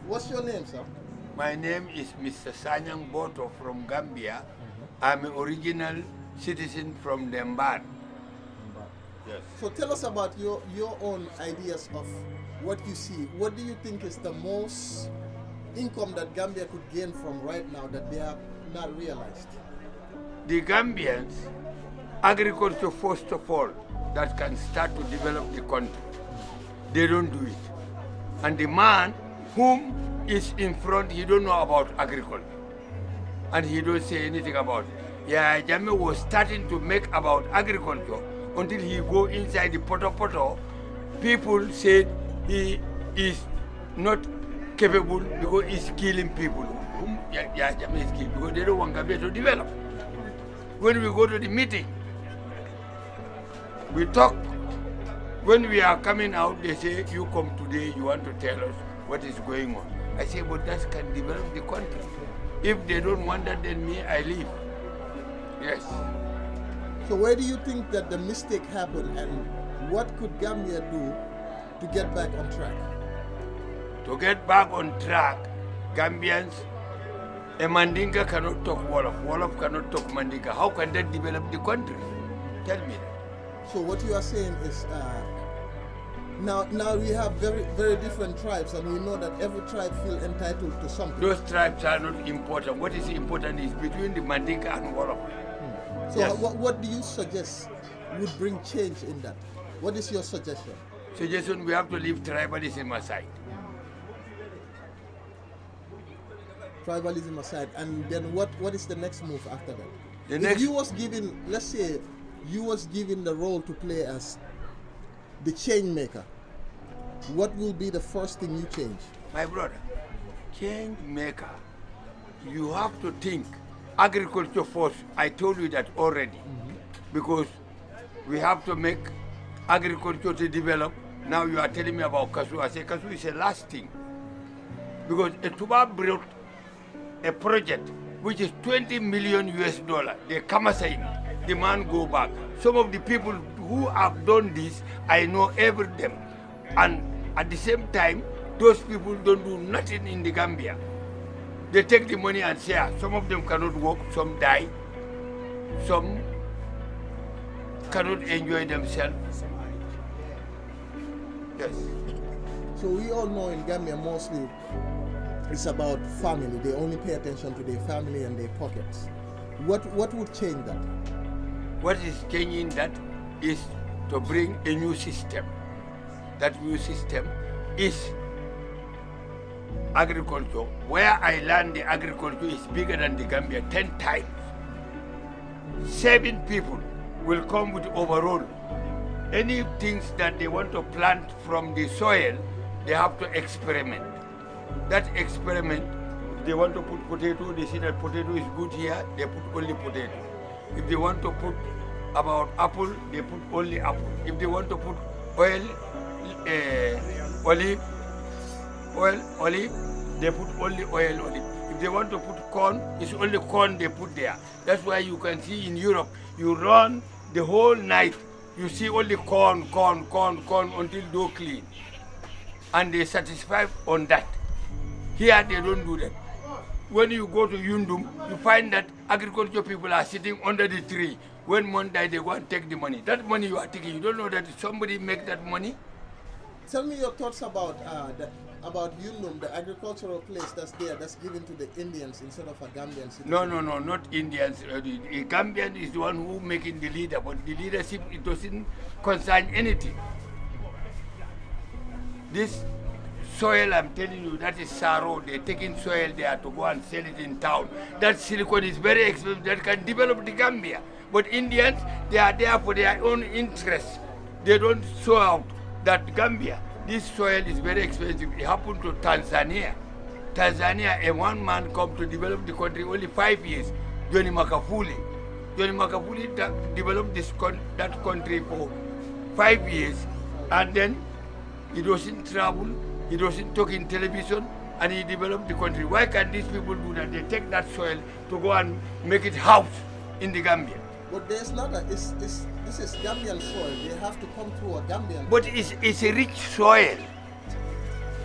What's your name, sir? My name is Mr. Sanyang Boto from Gambia. I'm an original citizen from Demban. Yes. So tell us about your own ideas of what you see. What do you think is the most income that Gambia could gain from right now that they have not realized? The Gambians, agriculture first of all, that can start to develop the country. They don't do it. And the man whom is in front, he don't know about agriculture. And he don't say anything about it. Yeah, Jammeh was starting to make about agriculture until he go inside the poto. People said he is not capable because he's killing people. Jammeh is killing because they don't want Gambia to develop. When we go to the meeting, we talk. When we are coming out, they say, you come today, you want to tell us what is going on. I say, but that can develop the country. If they don't want that, then me, I leave. Yes. So where do you think that the mistake happened, and what could Gambia do to get back on track? To get back on track, Gambians, a Mandinka cannot talk Wolof. Wolof cannot talk Mandinka. How can that develop the country? Tell me that. So what you are saying is, now we have very different tribes, and we know that every tribe feels entitled to something. Those tribes are not important. What is important is between the Mandinka and Wolof. So Yes. what do you suggest would bring change in that? What is your suggestion? Suggestion, we have to leave tribalism aside. Tribalism aside, and then what is the next move after that? If you was given, let's say, you was given the role to play as the change maker, what will be the first thing you change? My brother, change maker, you have to think agriculture first. I told you that already. Because we have to make agriculture to develop. Now you are telling me about Kasu. I say Kasu is a last thing. Because a Tuba brought a project which is 20 million US dollar. They come aside, the man go back. Some of the people who have done this, I know every them. And at the same time, those people don't do nothing in the Gambia. They take the money and share. Some of them cannot work, some die, some cannot enjoy themselves. Yes. So we all know in Gambia mostly it's about family. They only pay attention to their family and their pockets. What would change that? What is changing that is to bring a new system. That new system is agriculture. Where I learned the agriculture is bigger than the Gambia 10 times. 7 people will come with overall. Any things that they want to plant from the soil, they have to experiment. That experiment, if they want to put potato, they see that potato is good here, they put only potato. If they want to put about apple, they put only apple. If they want to put olive, they put only olive. If they want to put corn, it's only corn they put there. That's why you can see in Europe, you run the whole night, you see only corn until dough clean. And they satisfied on that. Here they don't do that. When you go to Yundum, you find that agriculture people are sitting under the tree. When one die, they go and take the money. That money you are taking, you don't know that somebody make that money? Tell me your thoughts about Yundum, the agricultural place that's there, that's given to the Indians instead of a Gambian citizen. No, not Indians. The Gambian is the one who making the leader, but the leadership, it doesn't concern anything. This soil, I'm telling you, that is Saro. They're taking soil there to go and sell it in town. That silicon is very expensive, that can develop the Gambia. But Indians, they are there for their own interests. They don't show out that Gambia, this soil is very expensive. It happened to Tanzania. Tanzania, a one man come to develop the country only 5 years. Johnny Magufuli developed that country for 5 years, and then he doesn't travel, he doesn't talk in television, and he developed the country. Why can't these people do that? They take that soil to go and make it house in the Gambia. But there's not this is Gambian soil. They have to come through a Gambian. But it's a rich soil.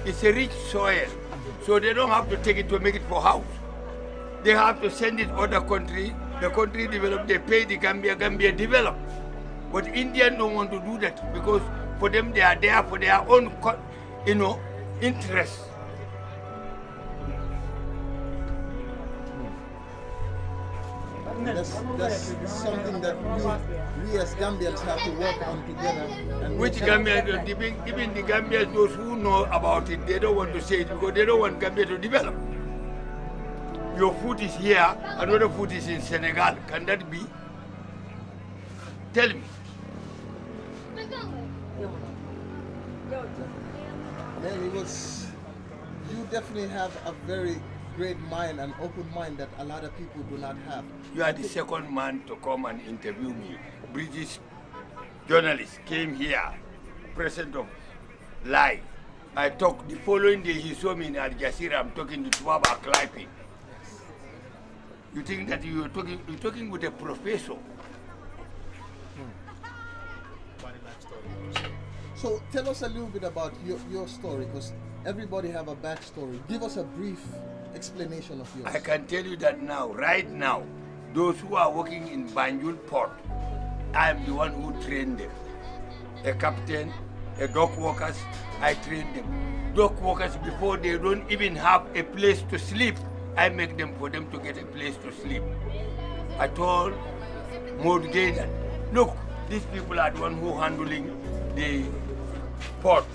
It's a rich soil. So they don't have to take it to make it for house. They have to send it other country. The country develop, they pay the Gambia, Gambia develop. But Indians don't want to do that because for them they are there for their own, interests. That's something that we as Gambians have to work on together. And Which Gambians, even the Gambians, those who know about it, they don't want to say it because they don't want Gambia to develop. Your food is here, another food is in Senegal. Can that be? Tell me. Man, you definitely have a very great mind and open mind that a lot of people do not have. You are the second man to come and interview me. British journalist came here, president of live. I talked, the following day he saw me in Al Jazeera, I'm talking to Twaba clapping. You think that you're talking with a professor. So tell us a little bit about your story, because everybody have a backstory. Give us a brief explanation of yours. I can tell you that now, right now, those who are working in Banjul port, I am the one who trained them. A captain, a dock workers, I train them. Dock workers, before they don't even have a place to sleep, I make them for them to get a place to sleep. I told Maud Gaydan, look, these people are the one who handling the port.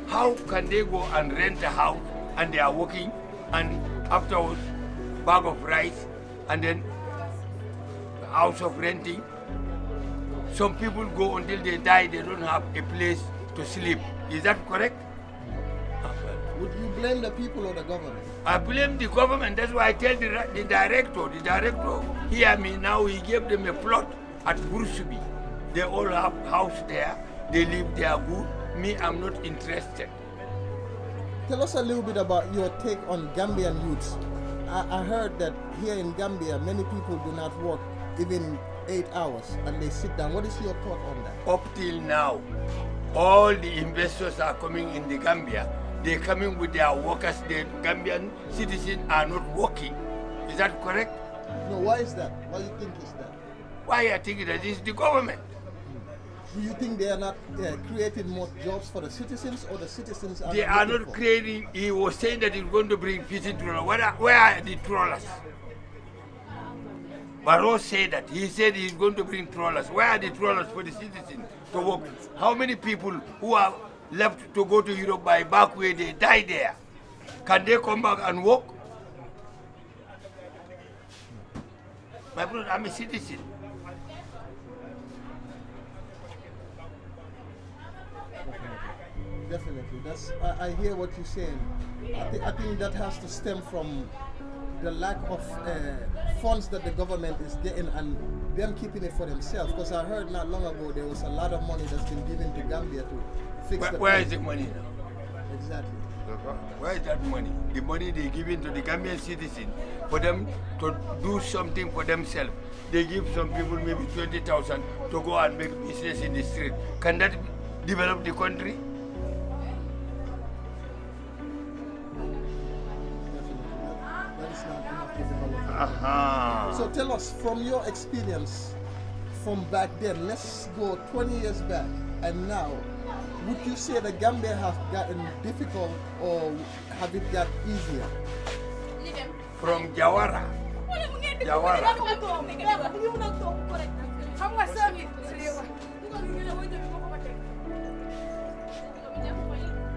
How can they go and rent a house and they are working and afterwards bag of rice and then house of renting? Some people go until they die, they don't have a place to sleep. Is that correct? Would you blame the people or the government? I blame the government. That's why I tell the director. The director, hear me now, he gave them a plot at Bursubi. They all have house there. They live there good. Me, I'm not interested. Tell us a little bit about your take on Gambian youths. I heard that here in Gambia, many people do not work even 8 hours and they sit down. What is your thought on that? Up till now, all the investors are coming in the Gambia. They're coming with their workers. The Gambian citizens are not working. Is that correct? No, why is that? Why do you think is that? Why I think that is the government. Do you think they are not creating more jobs for the citizens, or the citizens are They are not creating. He was saying that he's going to bring fishing trawlers. Where are the trawlers? Barrow said that. He said he's going to bring trawlers. Where are the trawlers for the citizens to work? How many people who are left to go to Europe by back way, they die there? Can they come back and work? My brother, I'm a citizen. Definitely. I hear what you're saying. I think that has to stem from the lack of funds that the government is getting and them keeping it for themselves. Because I heard not long ago there was a lot of money that's been given to Gambia to fix the Where is the money now? Exactly. Where is that money? The money they give to the Gambian citizens for them to do something for themselves. They give some people maybe 20,000 to go and make business in the street. Can that develop the country? So tell us, from your experience from back then, let's go 20 years back and now, would you say that Gambia has gotten difficult or have it got easier? From Jawara.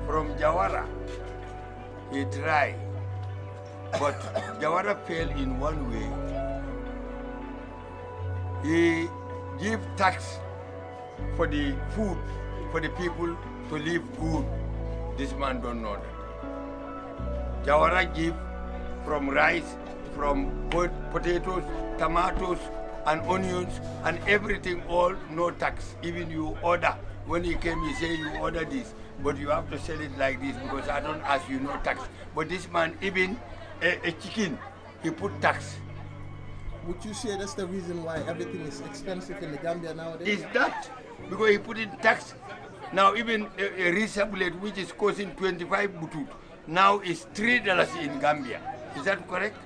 From Jawara, he tried. But Jawara failed in one way. He gave tax for the food for the people to live good. This man don't know that. Jawara give from rice, from potatoes, tomatoes, and onions, and everything, all no tax. Even you order, when he came, he say you order this, but you have to sell it like this because I don't ask you no tax. But this man, even a chicken, he put tax. Would you say that's the reason why everything is expensive in the Gambia nowadays? Is that because he put in tax? Now even a rice bullet which is costing 25 butut, now is $3 in Gambia. Is that correct?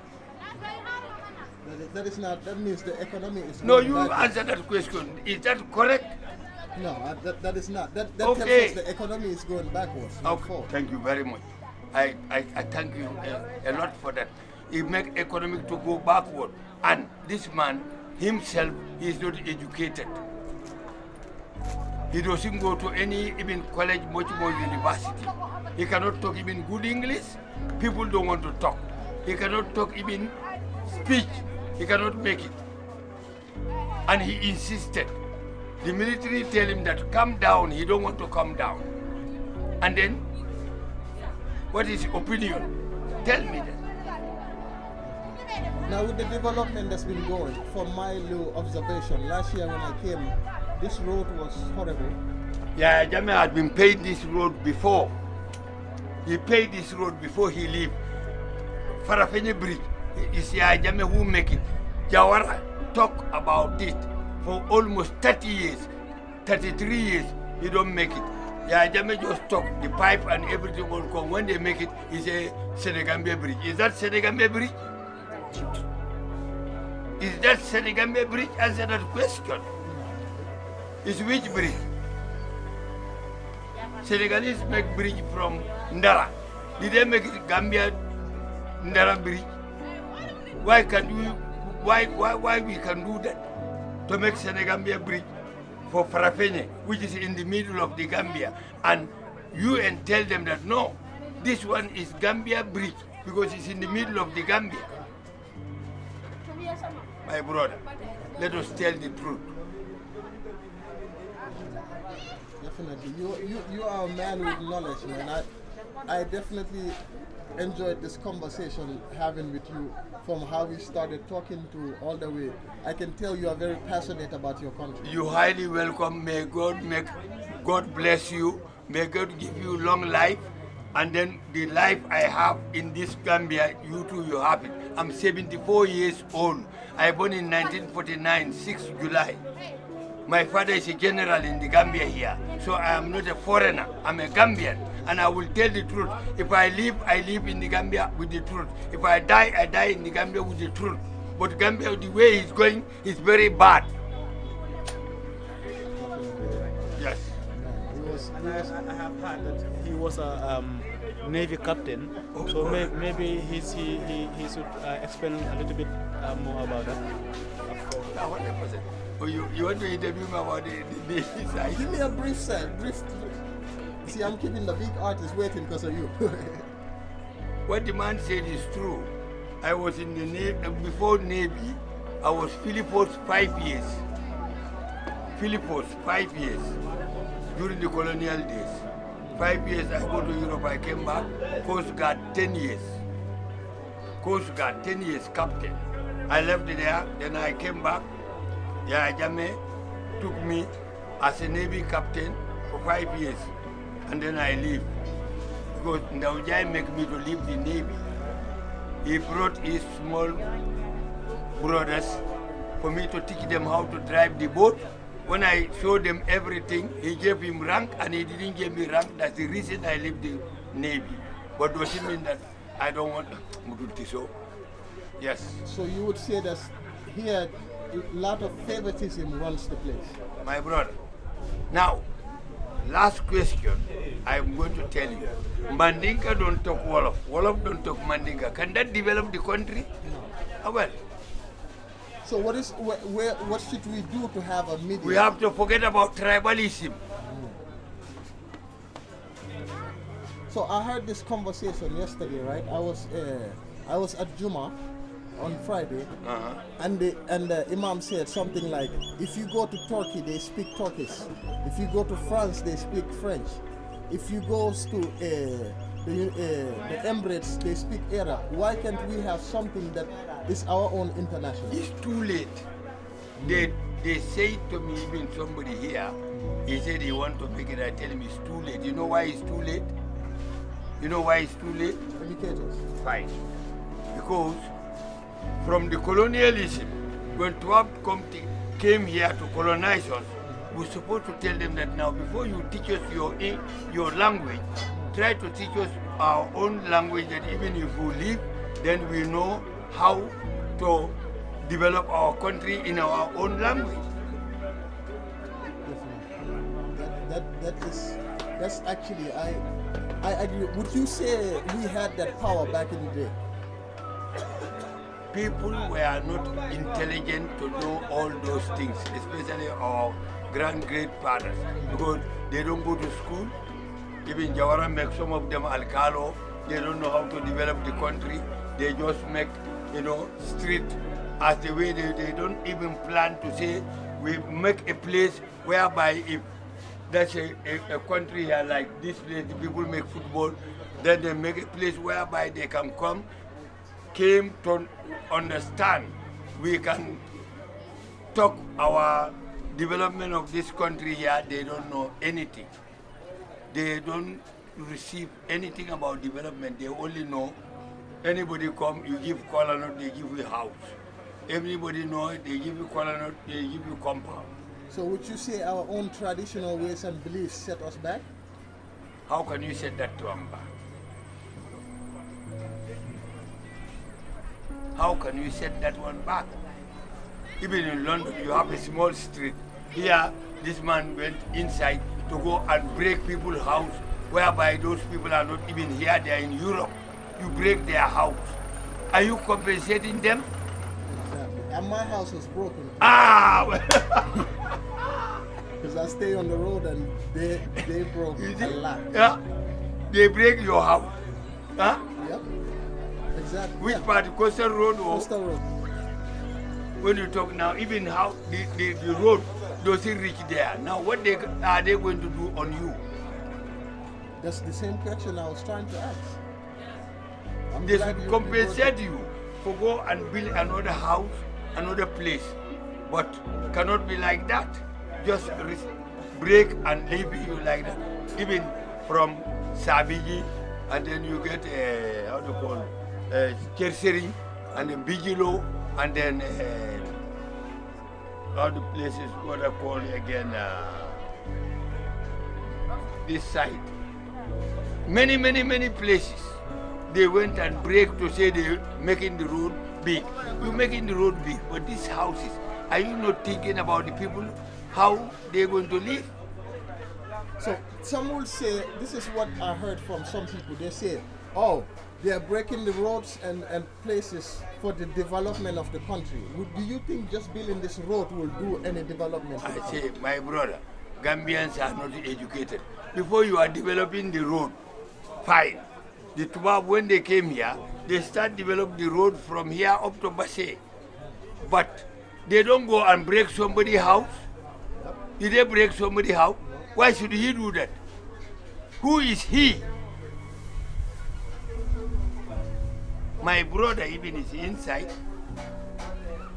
That is not, that means the economy is No, going you backwards. answer that question. Is that correct? No, that is not. That Okay. tells us the economy is going backwards, not Okay, forward. thank you very much. I thank you a lot for that. He make economic to go backward. And this man himself is not educated. He doesn't go to any even college, much more university. He cannot talk even good English. People don't want to talk. He cannot talk even speech. He cannot make it. And he insisted. The military tell him that come down. He don't want to come down. And then, what is his opinion? Tell me that. Now with the development that's been going, from my low observation, last year when I came, this road was horrible. Yeah, Jammeh had been paid this road before. He paid this road before he left. Farafenye Bridge is Yaya Jammeh who make it. Jawara talk about it for almost 30 years, 33 years, he don't make it. Yaya Jammeh just talk, the pipe and everything will come. When they make it, he say Senegambia Bridge. Is that Senegambia Bridge? Is that Senegambia Bridge? Answer that question. Is which bridge? Senegalese make bridge from Ndara. Did they make it Gambia Ndara Bridge? Why can we? Why we can do that? To make Senegambia Bridge for Farafenye, which is in the middle of the Gambia, and you and tell them that no, this one is Gambia Bridge because it's in the middle of the Gambia. My brother, let us tell the truth. Definitely. You are a man with knowledge, man. I definitely enjoyed this conversation having with you, from how we started talking to all the way. I can tell you are very passionate about your country. You highly welcome. May God bless you. May God give you long life. And then the life I have in this Gambia, you too, you have it. I'm 74 years old. I born in 1949, 6 July. My father is a general in the Gambia here. So I am not a foreigner. I'm a Gambian. And I will tell the truth. If I live in the Gambia with the truth. If I die in the Gambia with the truth. But Gambia, the way he's going, is very bad. Yes. And I have heard that he was a Navy captain, so maybe he should explain a little bit more about that. 100%. Oh, you want to interview me about the Navy side? Give me a brief. See, I'm keeping the big artists waiting because of you. What the man said is true. I was in the Navy, before Navy, I was Philippos 5 years. Philippos 5 years during the colonial days. 5 years I go to Europe, I came back. Coast Guard 10 years. Coast Guard 10 years captain. I left there, then I came back. Yaya Jammeh took me as a Navy captain for 5 years. And then I leave. Because Ndaujai make me to leave the Navy. He brought his small brothers for me to teach them how to drive the boat. When I showed them everything, he gave him rank and he didn't give me rank. That's the reason I left the Navy. But doesn't mean that I don't want to so. Yes. So you would say that here a lot of favoritism runs the place. My brother. Now, last question I'm going to tell you. Mandinka don't talk Wolof. Wolof don't talk Mandinka. Can that develop the country? No. Well. So what should we do to have a media? We have to forget about tribalism. So I heard this conversation yesterday, right? I was at Juma on Friday, and the Imam said something like, if you go to Turkey, they speak Turkish. If you go to France, they speak French. If you go to the Emirates, they speak Arab. Why can't we have something that is our own international? It's too late. They say to me, even somebody here, he said he want to make it. I tell him it's too late. You know why it's too late? You know why it's too late? Educators. Fine. Because from the colonialism, when Twab came here to colonize us, we're supposed to tell them that now before you teach us your language, try to teach us our own language, that even if we leave, then we know how to develop our country in our own language. That's actually, I agree. Would you say we had that power back in the day? People were not intelligent to know all those things, especially our great-fathers, because they don't go to school. Even Jawara makes some of them alcalo. They don't know how to develop the country. They just make, street as the way they don't even plan to say, we make a place whereby if that's a country here like this place, the people make football, then they make a place whereby they can came to understand. We can talk our development of this country here. They don't know anything. They don't receive anything about development. They only know anybody come, you give kola nut, they give you house. Everybody know it, they give you kola nut, they give you compound. So would you say our own traditional ways and beliefs set us back? How can you set that to them back? How can you set that one back? Even in London, you have a small street. Here, this man went inside to go and break people's house, whereby those people are not even here, they are in Europe. You break their house. Are you compensating them? Exactly. And my house was broken. Because I stay on the road and they broke a lot. Yeah. They break your house. Huh? Yep. Exactly. Which part? Coastal Road or? Coastal Road. When you talk now, even how the road doesn't reach there. Now what are they going to do on you? That's the same question I was trying to ask. They should compensate you for go and build another house, another place. But cannot be like that. Just break and leave you like that. Even from Sabiji, and then you get how to call Kerseri, and then Bijilo, and then all the places what I call again this side. Many places. They went and break to say they're making the road big. You're making the road big, but these houses, are you not thinking about the people, how they're going to live? So some will say, this is what I heard from some people, they say, oh, they are breaking the roads and places for the development of the country. Do you think just building this road will do any development? I say, my brother, Gambians are not educated. Before you are developing the road, fine. The Tubab, when they came here, they start develop the road from here up to Basse. But they don't go and break somebody's house. Did they break somebody's house? Why should he do that? Who is he? My brother even is inside.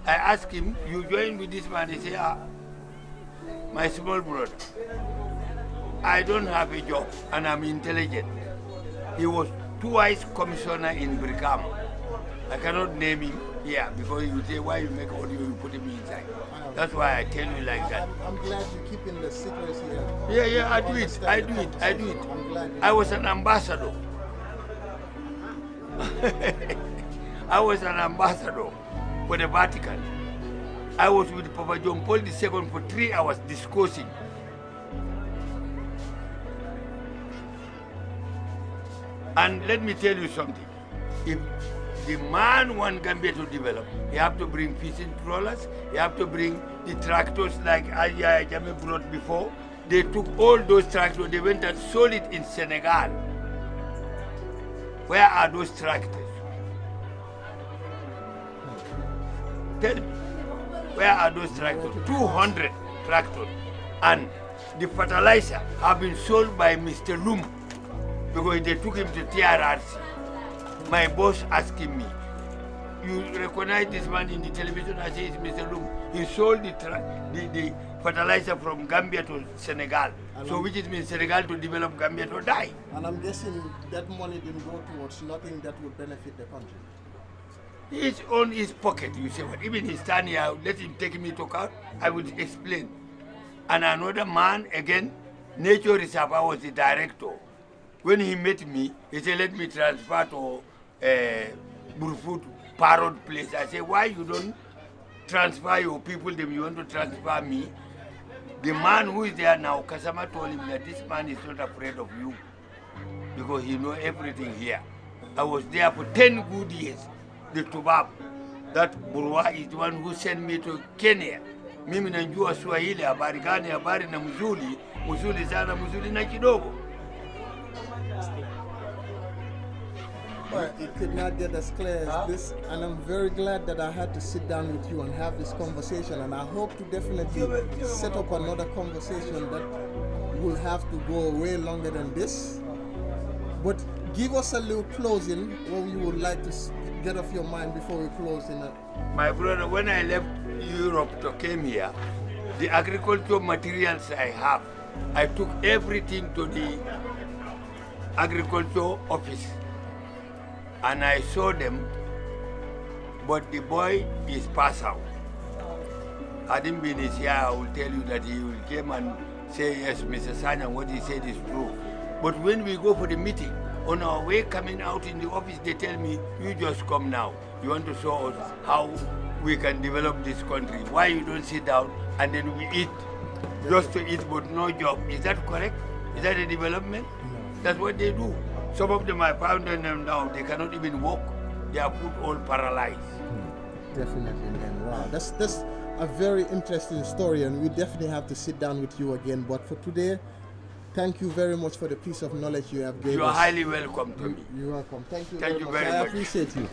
I ask him, you join with this man? He say, my small brother, I don't have a job and I'm intelligent. He was twice commissioner in Brikam. I cannot name him here because you say, why you make audio, you put him inside. That's why I tell you like that. I'm glad you're keeping the secrets here. Yeah, I do it. I do it. I'm glad I was an ambassador. I was an ambassador for the Vatican. I was with Papa John Paul II for 3 hours discussing. And let me tell you something. If the man wants Gambia to develop, he have to bring fishing trawlers, he have to bring the tractors like Aya Jame brought before. They took all those tractors, they went and sold it in Senegal. Where are those tractors? Tell me, where are those tractors? 200 tractors. And the fertilizer have been sold by Mr. Lum because they took him to TRRC. My boss asking me, you recognize this man in the television? I say, it's Mr. Lum. He sold the fertilizer from Gambia to Senegal. So which is means Senegal to develop, Gambia to die. And I'm guessing that money didn't go towards nothing that would benefit the country. He's on his pocket, you say what? Even he stand here, let him take me to court, I will explain. And another man, again, Nature Reserve, I was the director. When he met me, he said, let me transfer to Burfoot Parrot place. I said, why you don't transfer your people, then you want to transfer me? The man who is there now, Kasama told him that this man is not afraid of you because he knows everything here. I was there for 10 good years. The Tubab, that Burwa is the one who sent me to Kenya. Mimi najua Swahili, habari gani, habari na mzuri, mzuri sana, mzuri na kidogo. It could not get as clear as this, and I'm very glad that I had to sit down with you and have this conversation, and I hope to definitely set up another conversation that will have to go way longer than this. But give us a little closing, what you would like to get off your mind before we close. My brother, when I left Europe to come here, the agricultural materials I have, I took everything to the agricultural office. And I saw them, but the boy is passed out. Hadn't been his here, I will tell you that he will come and say, yes, Mr. Sanya, what he said is true. But when we go for the meeting, on our way coming out in the office, they tell me, you just come now. You want to show us how we can develop this country. Why you don't sit down and then we eat, just to eat but no job. Is that correct? Is that a development? That's what they do. Some of them, I found them now, they cannot even walk. They are put all paralyzed. Definitely, man. Wow, that's a very interesting story, and we definitely have to sit down with you again. But for today, thank you very much for the piece of knowledge you have given us. You are highly welcome to me. You're welcome. Thank you Thank very you much. very I much. appreciate you.